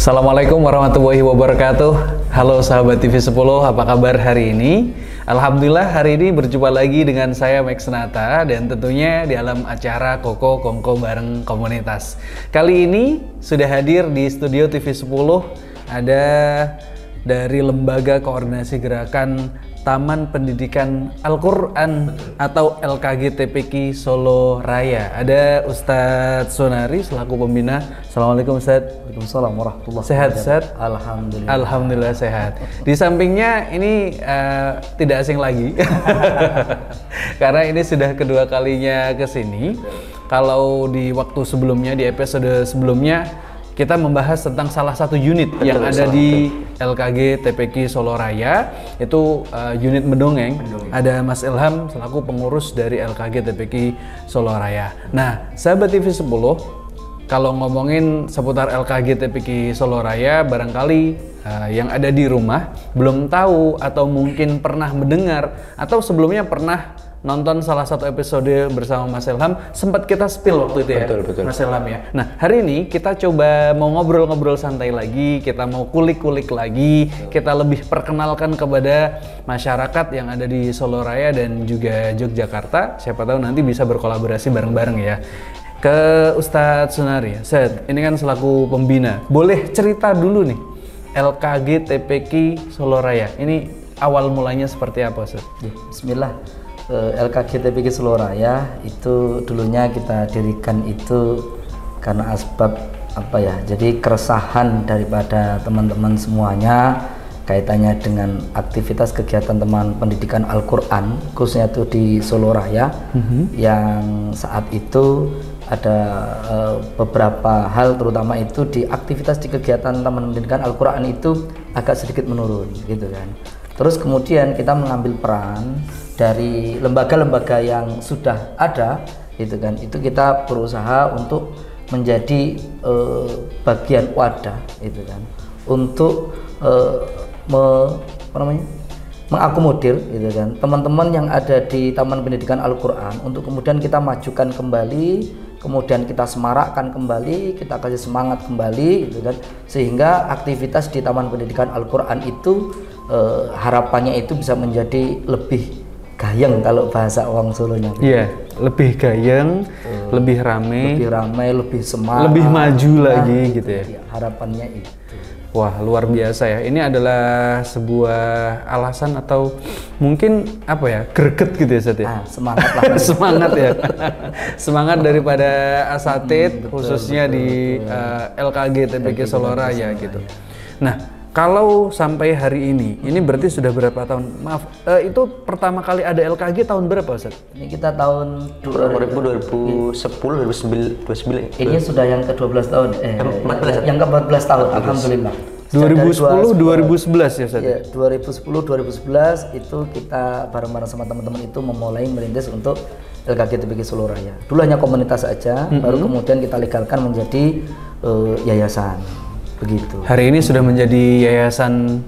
Assalamualaikum warahmatullahi wabarakatuh. Halo sahabat TV 10, apa kabar hari ini? Alhamdulillah hari ini berjumpa lagi dengan saya Max Nata dan tentunya di dalam acara Koko Kongko bareng komunitas. Kali ini sudah hadir di studio TV 10 ada dari Lembaga Koordinasi Gerakan Taman Pendidikan Al-Quran atau LKG TPQ Solo Raya. Ada Ustadz Sonari selaku pembina. Assalamualaikum Ustadz. Waalaikumsalam warahmatullahi wabarakatuh. Sehat? Alhamdulillah. Alhamdulillah sehat. Di sampingnya ini tidak asing lagi karena ini sudah kedua kalinya ke sini. Kalau di waktu sebelumnya, di episode sebelumnya kita membahas tentang salah satu unit yang ada di LKG TPQ Solo Raya, itu unit mendongeng. Ada Mas Ilham selaku pengurus dari LKG TPQ Solo Raya. Nah, sahabat TV 10, kalau ngomongin seputar LKG TPQ Solo Raya, barangkali yang ada di rumah belum tahu atau mungkin pernah mendengar atau sebelumnya pernah nonton salah satu episode bersama Mas Ilham, sempat kita spill waktu itu ya, betul. Mas Ilham ya. Nah, hari ini kita coba mau ngobrol-ngobrol santai lagi, kita mau kulik-kulik lagi, kita lebih perkenalkan kepada masyarakat yang ada di Solo Raya dan juga Yogyakarta. Siapa tahu nanti bisa berkolaborasi bareng-bareng ya. Ke Ustadz Sonari, Ustadz, ini kan selaku pembina, boleh cerita dulu nih LKG TPQ Solo Raya. Ini awal mulanya seperti apa, Ustadz? Bismillah. LKG TPQ Solo Raya itu dulunya kita dirikan itu karena asbab apa ya? Jadi keresahan daripada teman-teman semuanya kaitannya dengan aktivitas kegiatan teman pendidikan Al-Quran, khususnya itu di Solo Raya, yang saat itu ada beberapa hal, terutama itu di aktivitas di kegiatan teman pendidikan Al-Quran itu agak sedikit menurun gitu kan. Terus kemudian kita mengambil peran dari lembaga-lembaga yang sudah ada gitu kan, itu kita berusaha untuk menjadi bagian wadah gitu kan, untuk mengakomodir gitu kan teman-teman yang ada di Taman Pendidikan Al-Quran, untuk kemudian kita majukan kembali, kemudian kita semarakkan kembali, kita kasih semangat kembali gitu kan, sehingga aktivitas di Taman Pendidikan Al-Quran itu harapannya itu bisa menjadi lebih gayeng kalau bahasa orang Solonya. Iya, lebih gayeng, lebih ramai, lebih semangat, lebih maju lagi gitu ya. Harapannya itu. Wah, luar biasa ya. Ini adalah sebuah alasan atau mungkin apa ya, greget gitu ya, Ustadz ya? Semangat lah. Semangat ya. Semangat daripada asatid, khususnya di LKG TPQ Solo Raya gitu. Nah, kalau sampai hari ini berarti sudah berapa tahun? Maaf, itu pertama kali ada LKG tahun berapa, Ustaz? Ini kita tahun 2010, 2009. Ini sudah yang ke-12 tahun. Yang ke-14 tahun, alhamdulillah. 2010, 2011 ya, Ustaz? Ya, 2010, 2011 itu kita bareng-bareng sama teman-teman itu memulai merintis untuk LKG TPQ Solo Raya. Dulu hanya komunitas saja, baru kemudian kita legalkan menjadi yayasan. Begitu. Hari ini sudah menjadi yayasan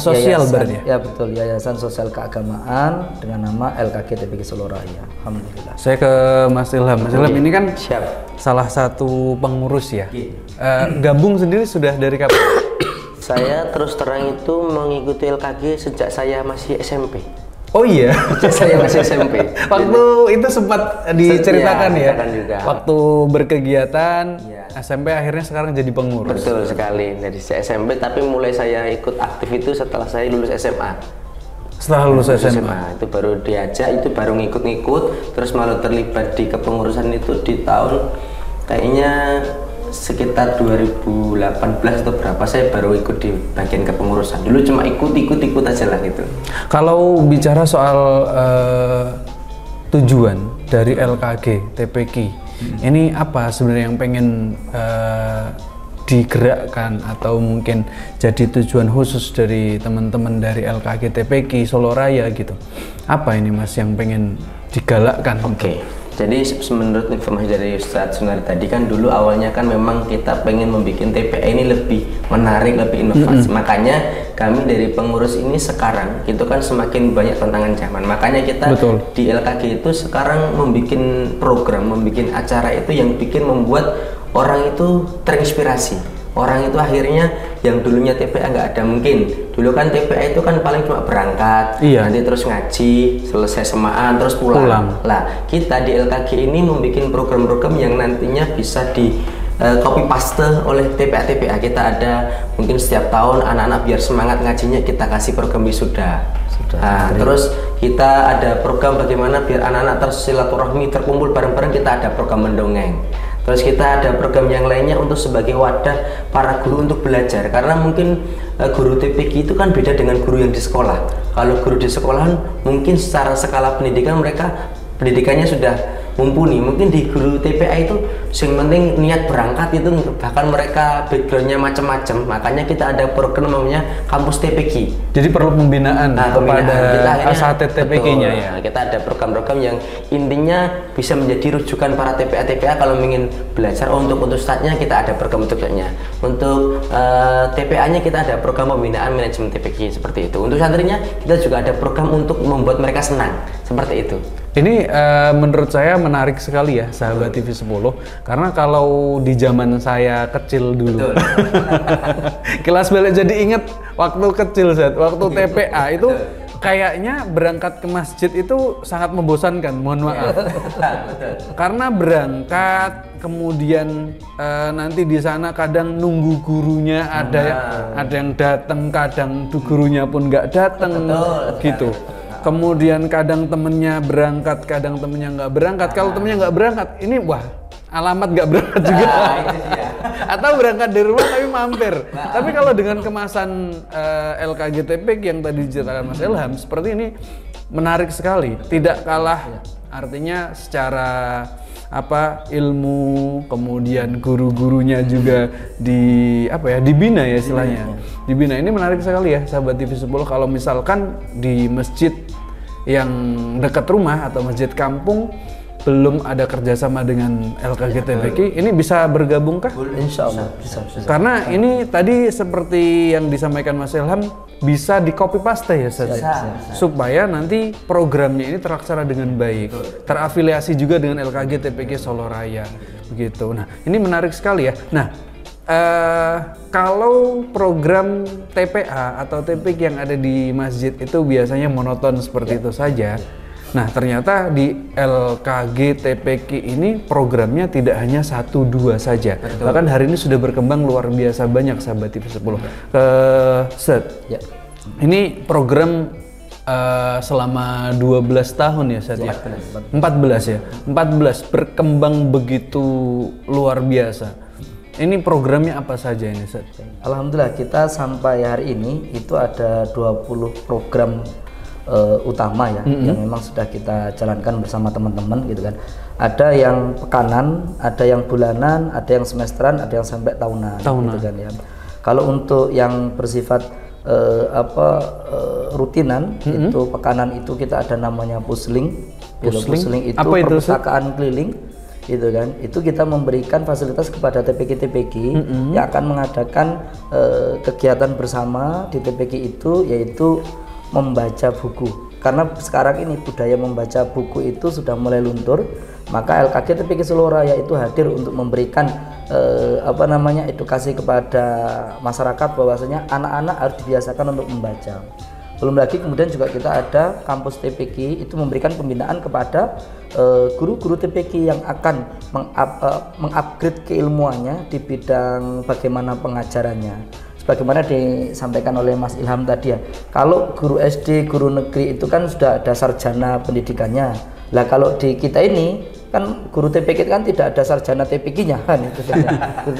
sosial berarti ya? Ya betul, yayasan sosial keagamaan dengan nama LKG TPQ Solo Raya. Alhamdulillah. Saya ke Mas Ilham. Mas Ilham ini kan salah satu pengurus ya. Gabung sendiri sudah dari kapan? Saya terus terang itu mengikuti LKG sejak saya masih SMP. Oh iya, saya masih SMP. Waktu itu sempat diceritakan ya, juga. Waktu berkegiatan SMP, akhirnya sekarang jadi pengurus. Betul sekali, dari SMP, tapi mulai saya ikut aktif itu setelah saya lulus SMA. Setelah lulus SMA itu baru diajak, itu baru ngikut-ngikut, terus malah terlibat di kepengurusan itu di tahun kayaknya sekitar 2018 atau berapa, saya baru ikut di bagian kepengurusan. Dulu cuma ikut aja lah gitu. Kalau bicara soal tujuan dari LKG TPQ, ini apa sebenarnya yang pengen digerakkan atau mungkin jadi tujuan khusus dari teman-teman dari LKG TPQ Solo Raya gitu? Apa ini Mas yang pengen digalakkan? Oke. Jadi menurut informasi dari Ustadz Sonari tadi kan dulu awalnya kan memang kita pengen membuat TPA ini lebih menarik, lebih inovasi. Makanya kami dari pengurus ini sekarang itu kan semakin banyak tantangan zaman. Makanya kita di LKG itu sekarang membuat program, membuat acara itu yang membuat orang itu terinspirasi orang itu akhirnya yang dulunya TPA nggak ada, mungkin dulu kan TPA itu kan paling cuma berangkat, nanti terus ngaji, selesai semaan terus pulang. Lah kita di LKG ini membuat program-program yang nantinya bisa di copy paste oleh TPA. Kita ada mungkin setiap tahun anak-anak biar semangat ngajinya kita kasih program wisuda. Nah, terus kita ada program bagaimana biar anak-anak tersilaturahmi, terkumpul bareng-bareng, kita ada program mendongeng. Terus kita ada program yang lainnya untuk sebagai wadah para guru untuk belajar, karena mungkin guru TPG itu kan beda dengan guru yang di sekolah. Kalau guru di sekolahan mungkin secara skala pendidikan mereka pendidikannya sudah mumpuni, mungkin di guru TPA itu yang penting niat berangkat itu, bahkan mereka backgroundnya macam-macam, makanya kita ada program namanya kampus TPG. Jadi perlu pembinaan kepada asatid TPG-nya ya. Kita ada program-program yang intinya bisa menjadi rujukan para TPA kalau ingin belajar. Untuk ustadznya kita ada program untuknya, untuk TPA-nya kita ada program pembinaan manajemen TPG seperti itu. Untuk santrinya kita juga ada program untuk membuat mereka senang seperti itu. Ini menurut saya menarik sekali ya sahabat TV 10, karena kalau di zaman saya kecil dulu kelas balik jadi inget waktu kecil waktu TPA itu kayaknya berangkat ke masjid itu sangat membosankan, mohon maaf. Karena berangkat kemudian nanti di sana kadang nunggu gurunya, ada yang datang, kadang gurunya pun nggak datang gitu. Kemudian kadang temennya berangkat, kadang temennya nggak berangkat. Kalau temennya nggak berangkat, ini wah alamat nggak berangkat juga. Atau berangkat dari rumah tapi mampir. Tapi kalau dengan kemasan LKG TPG yang tadi diceritakan Mas Ilham, seperti ini menarik sekali. Tidak kalah artinya secara ilmu, kemudian guru-gurunya juga dibina ya istilahnya. Dibina. Ini menarik sekali ya sahabat TV 10, kalau misalkan di masjid yang dekat rumah atau masjid kampung belum ada kerjasama dengan LKG TPG, ini bisa bergabung kah? Insya Allah bisa. Karena ini tadi seperti yang disampaikan Mas Ilham, bisa di copy paste ya Ustaz, supaya nanti programnya ini terlaksana dengan baik, terafiliasi juga dengan LKG TPG Solo Raya begitu. Nah ini menarik sekali ya. Nah kalau program TPA atau TPG yang ada di masjid itu biasanya monoton seperti itu saja. Nah ternyata di LKG TPG ini programnya tidak hanya 1-2 saja. Bahkan hari ini sudah berkembang luar biasa banyak sahabat TV 10. Ini program selama 12 tahun ya Ustaz ya? 14 ya? 14 berkembang begitu luar biasa. Ini programnya apa saja ini Ustaz? Alhamdulillah kita sampai hari ini itu ada 20 program utama ya, yang memang sudah kita jalankan bersama teman-teman gitu kan. Ada yang pekanan, ada yang bulanan, ada yang semesteran, ada yang sampai tahunan. Gitu kan ya. Kalau untuk yang bersifat rutinan, itu pekanan itu kita ada namanya pusling. Pusling itu perpustakaan keliling gitu kan. Itu kita memberikan fasilitas kepada TPG yang akan mengadakan kegiatan bersama di TPG itu, yaitu membaca buku. Karena sekarang ini budaya membaca buku itu sudah mulai luntur, maka LKG TPG Solo Raya itu hadir untuk memberikan edukasi kepada masyarakat bahwasanya anak-anak harus dibiasakan untuk membaca. Belum lagi kemudian juga kita ada kampus TPG itu memberikan pembinaan kepada guru-guru TPG yang akan mengupgrade keilmuannya di bidang bagaimana pengajarannya. Bagaimana disampaikan oleh Mas Ilham tadi ya, kalau guru SD, guru negeri itu kan sudah ada sarjana pendidikannya. Lah kalau di kita ini kan guru TPG kan tidak ada sarjana TPG-nya kan, itu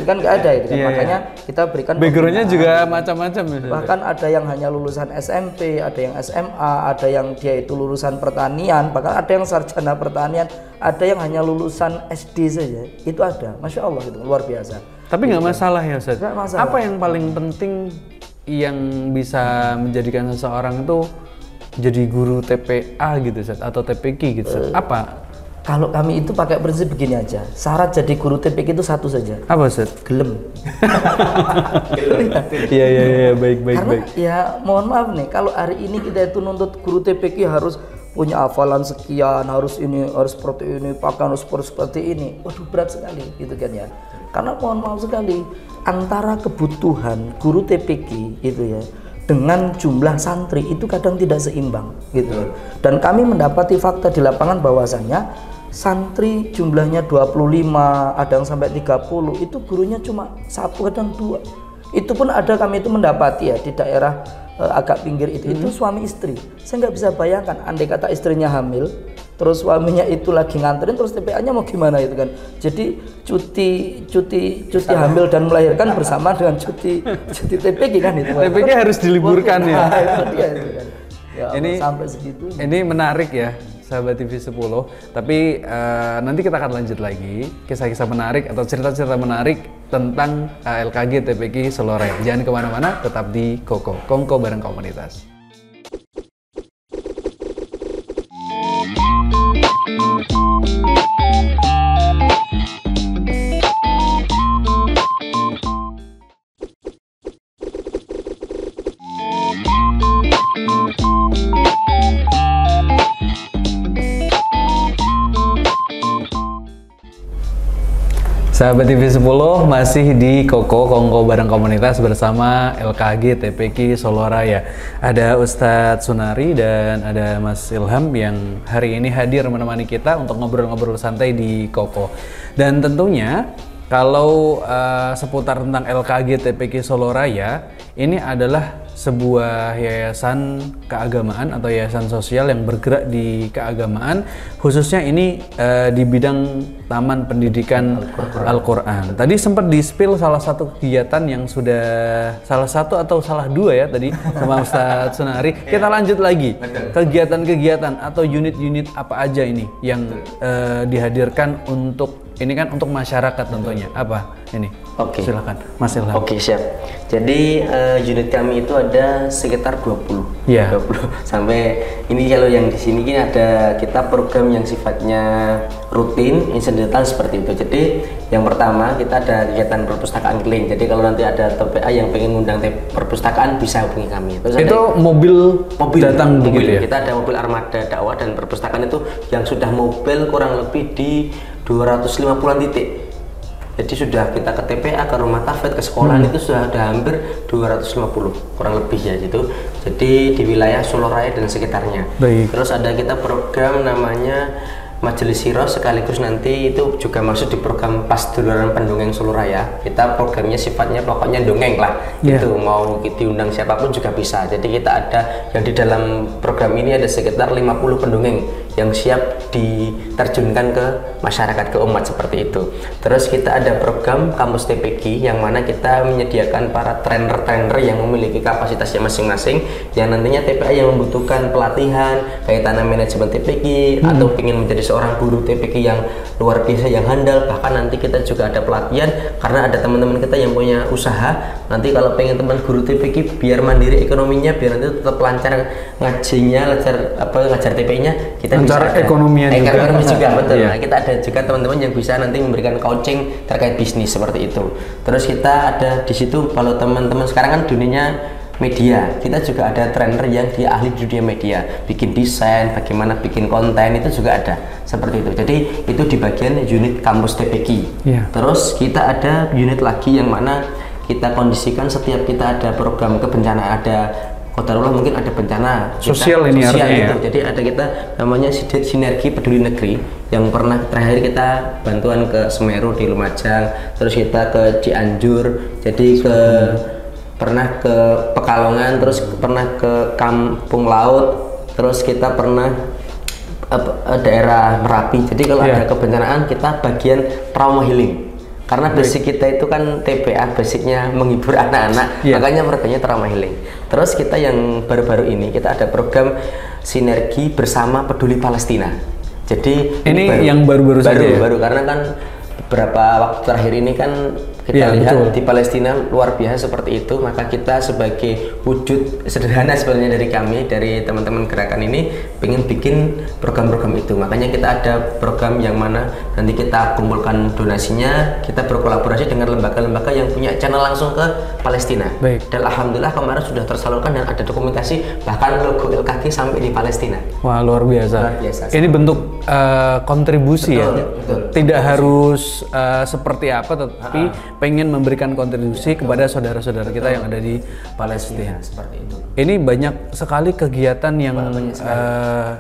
kan nggak ada itu kan. Makanya kita berikan background-nya juga macam-macam. Bahkan ada yang hanya lulusan SMP, ada yang SMA, ada yang dia itu lulusan pertanian, bahkan ada yang sarjana pertanian, ada yang hanya lulusan SD saja. Itu ada, Masya Allah, itu luar biasa. Tapi nggak masalah ya Ustaz? Nggak masalah. Apa yang paling penting yang bisa menjadikan seseorang itu jadi guru TPA gitu Ustaz, atau TPG gitu Ustaz? Apa? Kalau kami itu pakai prinsip begini aja, syarat jadi guru TPG itu satu saja. Apa Ustaz? Gelem. Iya, baik. Karena ya mohon maaf nih, kalau hari ini kita itu nuntut guru TPG harus punya hafalan sekian, harus ini, harus seperti ini, pakaian harus seperti ini. Waduh, berat sekali gitu kan ya. Karena mohon maaf sekali, antara kebutuhan guru TPQ itu ya dengan jumlah santri itu kadang tidak seimbang gitu. Dan kami mendapati fakta di lapangan bahwasannya santri jumlahnya 25, ada yang sampai 30, itu gurunya cuma 1 kadang 2. Itu pun ada kami itu mendapati ya di daerah agak pinggir itu suami istri. Saya nggak bisa bayangkan andai kata istrinya hamil, terus suaminya itu lagi nganterin, terus TPA-nya mau gimana itu kan. Jadi cuti hamil dan melahirkan bersama dengan cuti TPQ kan itu. TPQ harus diliburkan ya. Itu dia itu kan. Ya, Ini sampai segitu. Ini menarik ya, sahabat TV 10. Tapi nanti kita akan lanjut lagi kisah-kisah menarik atau cerita-cerita menarik tentang LKG TPQ Seloraya. Jangan kemana-mana, tetap di Kongko bareng komunitas. Sahabat TV 10 masih di Kongko bareng komunitas bersama LKG TPQ Seloraya. Ada Ustadz Sunari dan ada Mas Ilham yang hari ini hadir menemani kita untuk ngobrol-ngobrol santai di Koko. Dan tentunya kalau seputar tentang LKG TPQ Seloraya, ini adalah sebuah yayasan keagamaan atau yayasan sosial yang bergerak di keagamaan, khususnya ini di bidang Taman Pendidikan Al-Quran. Tadi sempat di-spill salah satu kegiatan yang sudah salah satu atau salah dua ya tadi sama Ustadz Sunari. Kita lanjut lagi, kegiatan-kegiatan atau unit-unit apa aja ini yang dihadirkan untuk ini kan untuk masyarakat tentunya. Apa ini? Oke. Silakan Mas Ilham. Oke, siap. Jadi unit kami itu ada sekitar 20. Iya. 20 sampai ini kalau yang di sini kan ada kita program yang sifatnya rutin, insidental seperti itu. Jadi yang pertama kita ada kegiatan perpustakaan keliling. Jadi kalau nanti ada TPA yang pengen ngundang perpustakaan bisa hubungi kami. Terus itu mobil datang begitu ya? Kita ada mobil armada dakwah dan perpustakaan itu yang sudah mobil kurang lebih di 250-an titik. Jadi sudah kita ke TPA, ke rumah tafid, ke sekolahan itu sudah ada hampir 250 kurang lebih ya gitu. Jadi di wilayah Seloraya dan sekitarnya. Baik. Terus ada kita program namanya Majelis Siro, sekaligus nanti itu juga masuk di program Pasduluran Pendongeng Seloraya. Kita programnya sifatnya pokoknya dongeng lah, gitu. Mau diundang siapapun juga bisa. Jadi kita ada yang di dalam program ini ada sekitar 50 pendongeng yang siap diterjunkan ke masyarakat, ke umat seperti itu. Terus kita ada program Kampus TPQ yang mana kita menyediakan para trainer-trainer yang memiliki kapasitasnya masing-masing, yang nantinya TPA yang membutuhkan pelatihan kaitan manajemen TPQ atau ingin menjadi seorang guru TPQ yang luar biasa, yang handal. Bahkan nanti kita juga ada pelatihan karena ada teman-teman kita yang punya usaha. Nanti kalau pengen teman guru TPQ biar mandiri ekonominya, biar nanti tetap lancar ngajinya, ngajar TPI-nya, kita cara ekonominya juga betul. Nah, kita ada juga teman-teman yang bisa nanti memberikan coaching terkait bisnis seperti itu. Terus kita ada di situ kalau teman-teman sekarang kan dunianya media, kita juga ada trainer yang dia ahli di dunia media, bikin desain, bagaimana bikin konten itu juga ada seperti itu. Jadi itu di bagian unit kampus TPQ. Terus kita ada unit lagi yang mana kita kondisikan setiap kita ada program kebencanaan, ada Qadarullah mungkin ada bencana sosial ini sosial artinya gitu. Jadi ada kita namanya Sinergi Peduli Negeri yang pernah terakhir kita bantuan ke Semeru di Lumajang, terus kita ke Cianjur, jadi pernah ke Pekalongan, terus pernah ke Kampung Laut, terus kita pernah daerah Merapi. Jadi kalau ada kebencanaan kita bagian trauma healing. Karena basic kita itu kan TPA, basicnya menghibur anak-anak, makanya merganya trauma healing. Terus kita yang baru-baru ini kita ada program Sinergi Bersama Peduli Palestina. Jadi ini yang baru-baru saja ya? Baru karena kan beberapa waktu terakhir ini kan kita Ya, lihat betul. di Palestina luar biasa seperti itu, maka kita sebagai wujud sederhana sebenarnya dari kami, dari teman-teman gerakan ini pengen bikin program-program itu. Makanya kita ada program yang mana nanti kita kumpulkan donasinya, kita berkolaborasi dengan lembaga-lembaga yang punya channel langsung ke Palestina. Baik. Dan alhamdulillah kemarin sudah tersalurkan dan ada dokumentasi bahkan logo LKG sampai di Palestina. Wah, luar biasa. Luar biasa. Ini bentuk kontribusi ya. betul. Tidak harus seperti apa, tetapi pengen memberikan kontribusi kepada saudara-saudara kita yang ada di Palestina. Seperti itu. Ini banyak sekali kegiatan yang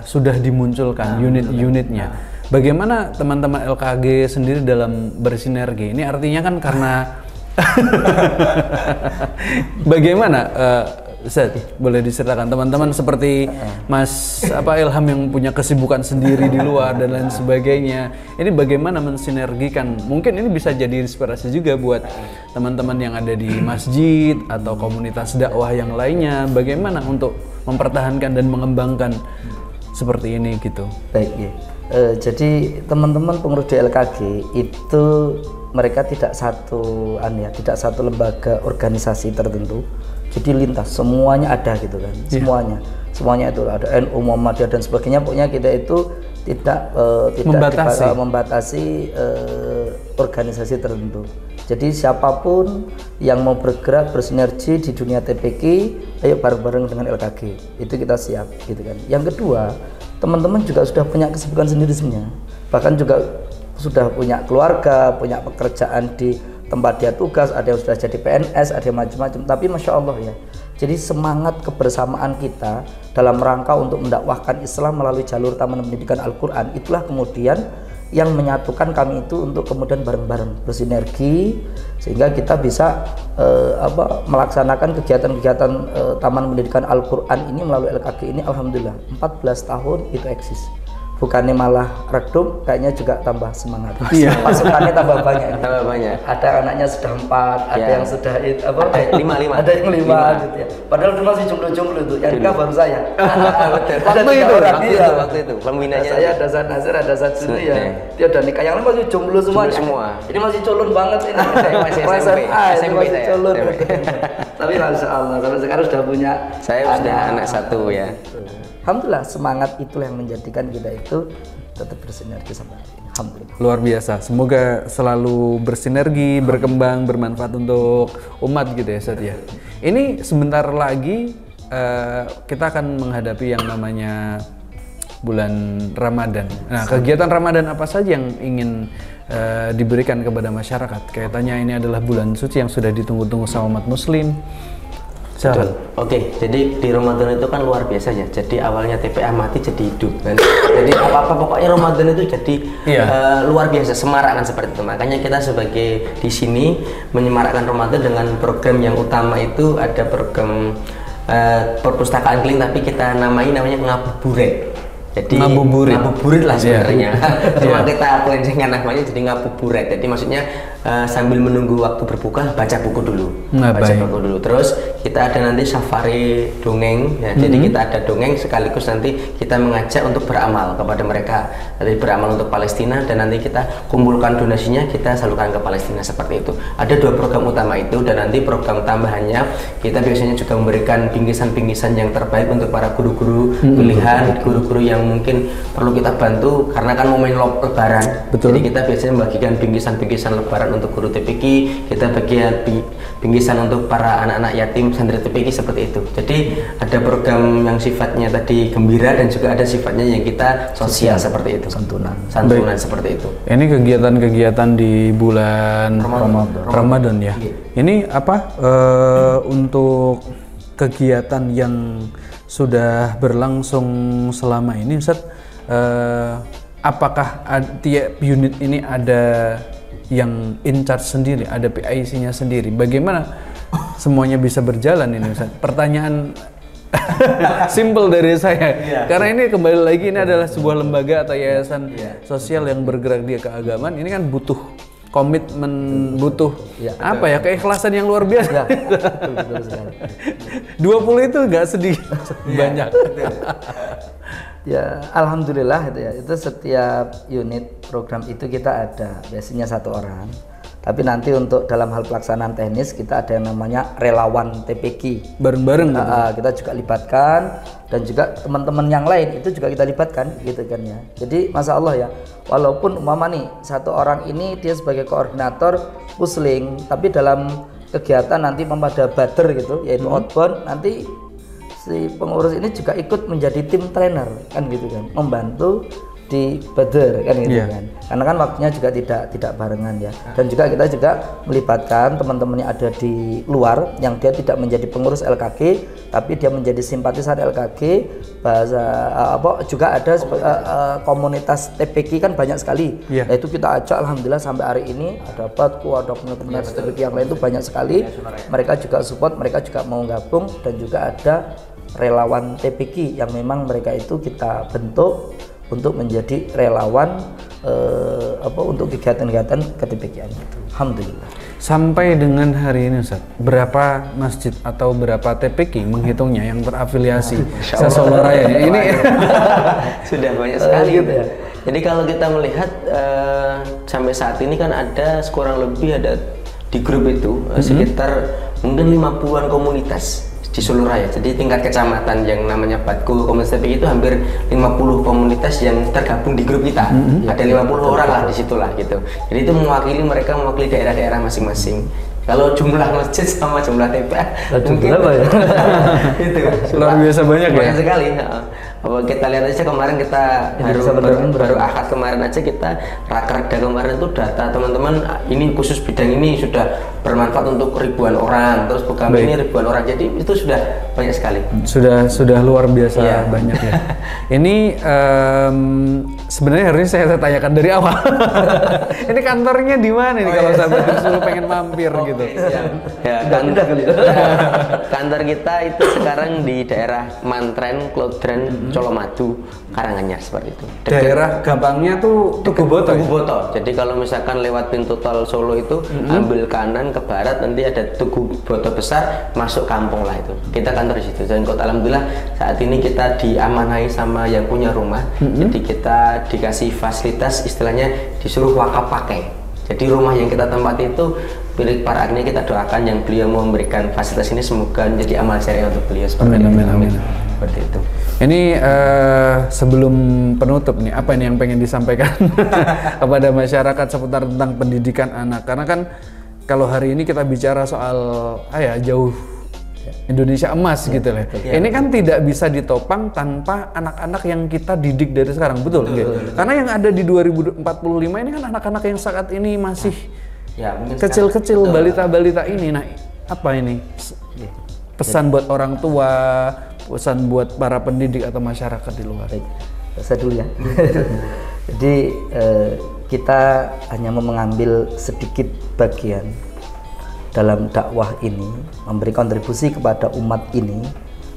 sudah dimunculkan unit-unitnya. Bagaimana teman-teman LKG sendiri dalam bersinergi? Ini artinya kan karena bagaimana Ustaz, boleh diceritakan teman-teman seperti Mas Ilham yang punya kesibukan sendiri di luar dan lain sebagainya. Ini bagaimana mensinergikan? Mungkin ini bisa jadi inspirasi juga buat teman-teman yang ada di masjid atau komunitas dakwah yang lainnya. Bagaimana untuk mempertahankan dan mengembangkan seperti ini gitu. Baik ya. Jadi teman-teman pengurus di LKG itu mereka tidak satu tidak satu lembaga organisasi tertentu. Jadi lintas semuanya ada gitu kan. Semuanya itu ada NU, Muhammadiyah dan sebagainya. Pokoknya kita itu tidak membatasi organisasi tertentu. Jadi siapapun yang mau bergerak bersinergi di dunia TPQ, ayo bareng-bareng dengan LKG. Itu kita siap gitu kan. Yang kedua, teman-teman juga sudah punya kesibukan sendiri sebenarnya. Bahkan juga sudah punya keluarga, punya pekerjaan di tempat dia tugas, ada yang sudah jadi PNS, ada yang macam-macam. Tapi Masya Allah ya, jadi semangat kebersamaan kita dalam rangka untuk mendakwahkan Islam melalui jalur Taman Pendidikan Al-Quran, itulah kemudian yang menyatukan kami itu untuk kemudian bareng-bareng bersinergi sehingga kita bisa melaksanakan kegiatan-kegiatan Taman Pendidikan Al-Quran ini melalui LKG ini. Alhamdulillah 14 tahun itu eksis. Bukannya malah redup, kayaknya juga tambah semangat. Iya. Pasukannya tambah banyak. Tambah banyak. Ada anaknya sudah 4, ada yang sudah Ada 5. ada yang 5 gitu ya. Padahal dulu masih jomblo-jomblo itu. Yang nikah baru saya. Betul. Waktu itu pembinanya saya ada Zat Nasir, ada Zat Suni ya. Dia udah nikah, yang lain masih jomblo semuanya. Semua. Ini masih culun banget ini. Masih SMP. SMP masih culun. Tapi Masya Allah, sampai sekarang sudah punya. Saya sudah anak 1 ya. Alhamdulillah, semangat itulah yang menjadikan kita itu tetap bersinergi sama ini. Alhamdulillah. Luar biasa. Semoga selalu bersinergi, berkembang, bermanfaat untuk umat gitu ya Ustaz ya. Ini sebentar lagi kita akan menghadapi yang namanya bulan Ramadan. Nah, kegiatan Ramadan apa saja yang ingin diberikan kepada masyarakat? Kaitannya ini adalah bulan suci yang sudah ditunggu-tunggu sama umat muslim. Betul. Oke, jadi di Ramadan itu kan luar biasa ya. Jadi awalnya TPA mati jadi hidup kan. Jadi apa-apa pokoknya Ramadan itu jadi luar biasa, semarak kan seperti itu. Makanya kita sebagai di sini menyemarakkan Ramadan dengan program yang utama itu ada program perpustakaan keliling, tapi kita namanya ngabuburit. Jadi ngabuburit lah sebenarnya. Cuma kita pelencengkan namanya jadi ngabuburit. Jadi maksudnya sambil menunggu waktu berbuka baca buku dulu. Buku dulu. Terus kita ada nanti safari dongeng ya. Jadi kita ada dongeng sekaligus nanti kita mengajak untuk beramal kepada mereka. Jadi beramal untuk Palestina dan nanti kita kumpulkan donasinya, kita salurkan ke Palestina seperti itu. Ada 2 program utama itu dan nanti program tambahannya kita biasanya juga memberikan bingkisan-bingkisan yang terbaik untuk para guru-guru pilihan, guru-guru yang mungkin perlu kita bantu karena kan momen lebaran. Betul. Jadi kita biasanya membagikan bingkisan-bingkisan lebaran untuk guru TPQ, kita bagian bingkisan untuk para anak-anak yatim santri TPQ seperti itu. Jadi ada program yang sifatnya tadi gembira dan juga ada sifatnya yang kita sosial seperti itu. Santunan seperti itu. Ini kegiatan-kegiatan di bulan Ramadan ya. Ini apa untuk kegiatan yang sudah berlangsung selama ini Ustaz, apakah tiap unit ini ada yang in charge sendiri, ada PIC-nya sendiri? Bagaimana semuanya bisa berjalan ini Ustaz? Pertanyaan simple dari saya, karena ini kembali lagi ini adalah sebuah lembaga atau yayasan sosial yang bergerak di keagamaan. Ini kan butuh komitmen, butuh keikhlasan yang luar biasa. Betul sekali. 20 itu nggak sedikit, banyak. Ya, alhamdulillah itu ya. Itu setiap unit program itu kita ada biasanya 1 orang. Tapi nanti untuk dalam hal pelaksanaan teknis kita ada yang namanya relawan TPQ. Bareng-bareng gitu. Kita juga libatkan, dan juga teman-teman yang lain itu juga kita libatkan gitu kan ya. Jadi masya Allah ya, walaupun umpama nih satu orang ini dia sebagai koordinator pusling, tapi dalam kegiatan nanti mempada bader gitu, yaitu outbound, nanti si pengurus ini juga ikut menjadi tim trainer kan gitu kan, membantu di bader kan gitu kan, karena kan waktunya juga tidak barengan ya. Dan juga kita juga melibatkan teman-teman yang ada di luar yang dia tidak menjadi pengurus LKG tapi dia menjadi simpatisan LKG. Juga ada komunitas TPQ kan banyak sekali. Nah itu kita ajak, alhamdulillah sampai hari ini ada Batku, ada komunitas TPQ yang lain itu banyak sekali. Mereka juga support, mereka juga mau gabung, dan juga ada relawan TPQ yang memang mereka itu kita bentuk untuk menjadi relawan untuk kegiatan-kegiatan KTPK-an itu. Alhamdulillah. Sampai dengan hari ini Ustaz, berapa masjid atau berapa TPQ menghitungnya yang terafiliasi Solo Raya ini? Sudah banyak sekali gitu ya. Jadi kalau kita melihat sampai saat ini kan ada kurang lebih ada di grup itu sekitar mungkin 50-an komunitas di Solo Raya. Jadi tingkat kecamatan yang namanya Batku komunitas TPQ itu hampir 50 komunitas yang tergabung di grup kita. Ada 50 orang lah di situ lah gitu. Jadi itu mewakili daerah-daerah masing-masing. Kalau jumlah masjid sama jumlah TPA mungkin berapa ya? Itu luar biasa banyak ya. Banyak sekali. Kita lihat aja kemarin kita baru akad kemarin aja kita rakerda kemarin itu data teman-teman ini khusus bidang ini sudah bermanfaat untuk ribuan orang, terus program ini ribuan orang, jadi itu sudah banyak sekali. Sudah luar biasa banyak ya. Ini sebenarnya harusnya saya tanyakan dari awal. Ini kantornya di mana nih kalau sahabat disuruh pengen mampir gitu? Kantor kita itu sekarang di daerah Mantren, Klodren, Colomadu, Karanganyar seperti itu. Daerah gampangnya tuh Tugu Boto. Jadi kalau misalkan lewat pintu tol Solo itu ambil kanan ke barat, nanti ada Tugu Boto besar, masuk kampung lah itu. Kita kantor di situ. Dan alhamdulillah saat ini kita diamanai sama yang punya rumah. Jadi kita dikasih fasilitas, istilahnya disuruh wakaf pakai. Jadi rumah yang kita tempati itu milik para agni, kita doakan yang beliau mau memberikan fasilitas ini semoga menjadi amal syariah untuk beliau. Amin. Seperti itu. Ini sebelum penutup nih, apa ini yang pengen disampaikan kepada masyarakat seputar tentang pendidikan anak? Karena kan kalau hari ini kita bicara soal jauh Indonesia emas gitu lah. Ini kan tidak bisa ditopang tanpa anak-anak yang kita didik dari sekarang, betul? Karena yang ada di 2045 ini kan anak-anak yang saat ini masih kecil-kecil, balita-balita ini. Nah, apa ini pesan buat orang tua, pesan buat para pendidik atau masyarakat di luar? Saya dulu ya. Jadi kita hanya mau mengambil sedikit bagian dalam dakwah ini, memberi kontribusi kepada umat ini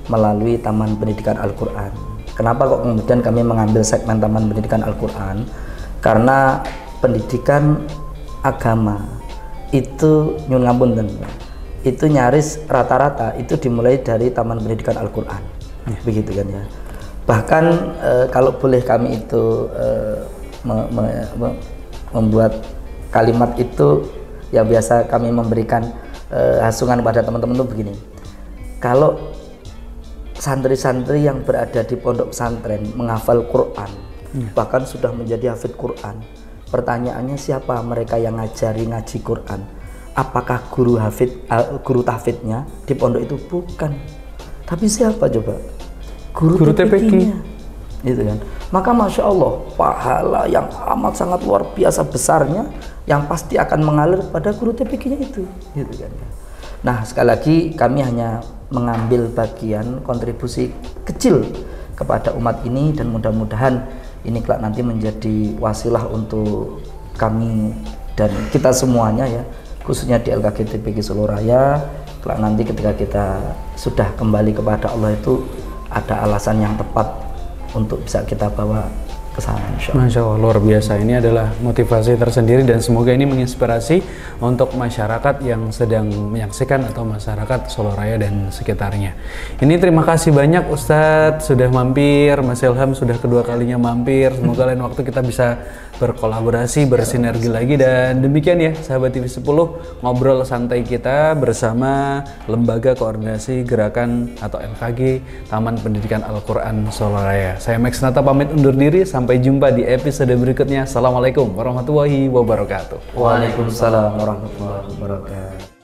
melalui Taman Pendidikan Al-Quran. Kenapa kok kemudian kami mengambil segmen Taman Pendidikan Al-Quran? Karena pendidikan agama itu nyun ngapunten, itu nyaris rata-rata itu dimulai dari Taman Pendidikan Al-Quran, begitu kan ya. Bahkan kalau boleh kami itu membuat kalimat itu yang biasa kami memberikan hasungan pada teman-teman itu begini: kalau santri-santri yang berada di pondok pesantren menghafal Quran, bahkan sudah menjadi hafid Quran, pertanyaannya siapa mereka yang ngajari ngaji Quran? Apakah guru tahfidnya di pondok itu? Bukan. Tapi siapa coba? Guru TPQ-nya. Gitu kan. Maka masya Allah, pahala yang amat sangat luar biasa besarnya yang pasti akan mengalir pada guru TPQ-nya itu, gitu kan. Nah, sekali lagi kami hanya mengambil bagian kontribusi kecil kepada umat ini, dan mudah-mudahan ini kelak nanti menjadi wasilah untuk kami dan kita semuanya ya, khususnya di LKG TPQ Solo Raya, kelak nanti ketika kita sudah kembali kepada Allah itu ada alasan yang tepat untuk bisa kita bawa ke sana, Masya Allah, luar biasa. Ini adalah motivasi tersendiri dan semoga ini menginspirasi untuk masyarakat yang sedang menyaksikan atau masyarakat Solo Raya dan sekitarnya. Ini terima kasih banyak Ustadz sudah mampir, Mas Ilham sudah kedua kalinya mampir. Semoga lain waktu kita bisa berkolaborasi, bersinergi lagi. Dan demikian ya sahabat TV 10, ngobrol santai kita bersama Lembaga Koordinasi Gerakan atau LKG Taman Pendidikan Al-Quran Soloraya. Saya Max Nata pamit undur diri, sampai jumpa di episode berikutnya. Assalamualaikum warahmatullahi wabarakatuh. Waalaikumsalam warahmatullahi wabarakatuh.